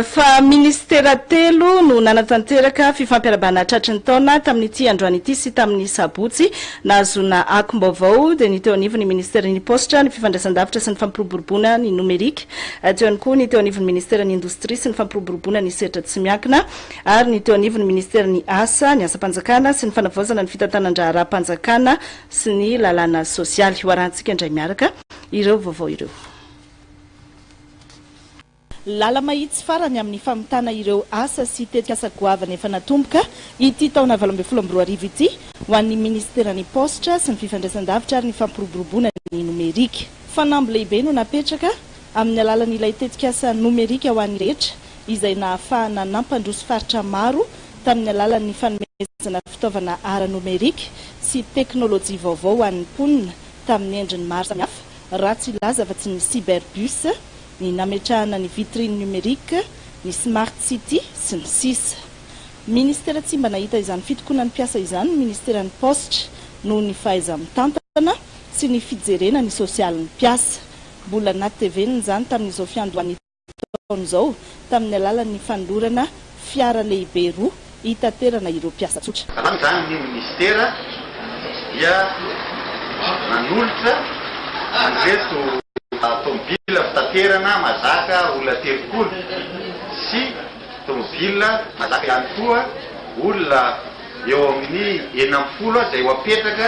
Fa ministera telo no nanatanteraka fifampiarabana tratry ny taona tamin'ity androany ity sy tamin'ny sabotsy nazona akombavao de ny teo anivon'ny ministera ny postra ny fifandraisan-davitra sy ny fampiroboroboana ny numerika teo ihany koa ny teo anivon'ny ministera ny indostria sy ny fampiroboroboana ny setra tsy miankina ary ny teo anivon'ny ministera ny asa ny asa-panjakana sy ny fanavaozana ny fitantanandra ara-panjakana sy ny lalàna sosialy hoarantsika indray miaraka ireo vaovao ireo. Lala mahitsy farany amin'ny famitana ireo asa sy tetika goavana efa natomboka ity taona 2024 ity ho an'ny ministera ny postra sy ny fifandraisan-davitra ary ny fampiroboroboana ny numerika. Fanamby lehibe no napetraka amin'ny alalan'ilay tetika asa numerika ho an'ny rehetra izay nahafahana nampandroso faritra maro tamin'ny alalan'ny fanomezana fitaovana ara-numerika sy teknôlôjia vaovao ho an'ny mponina tamin'ny endriny maro samihafa raha tsy laza fa tsy ny cyberbus, ny nametrahana ny vitrine numérique, ny smart city sy ny sisa. Ministera tsy mba nahita izany fitokonany mpiasa izany ministera ny postra noho ny fahaiza-mitantana sy ny fijerena ny sosialin'ny mpiasa. Mbola anaty TV-ny izany tamin'izao fiandohany taona izao tamin'ny alalan'ny fandorana fiara lehibe roa hitaterana ireo mpiasa tsotra. Izany ny ministera dia nanolotra anreto tomobila fitaterana mazaka olona telopolo sy tomobila mazaka ihany koa olona eo amin'ny 90 izay ho apetraka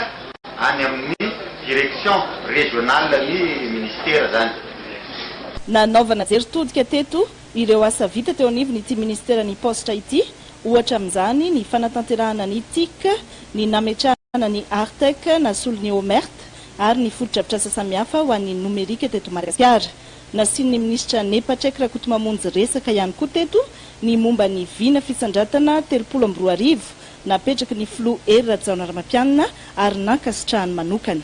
any amin'ny direction régionale ny ministera zany. Nanaovana jery-todika teto ireo asa vita teo anivony ity ministera ny postra ity, ohatra amin'izany ny fanatanterahana ny TIC, ny nametrahana ny Artec na solony Omert ary ny fototra-pitrasa samihafa ho an'ny numerika teto Madagasikara. Nasian'ny ministra Nepatrek Rakotomamonjy resaka ihany koa teto ny momba ny vina fisandratana 32 napetraky ny Flo Rajaona Ramampianina ary nankasitrahany manokana.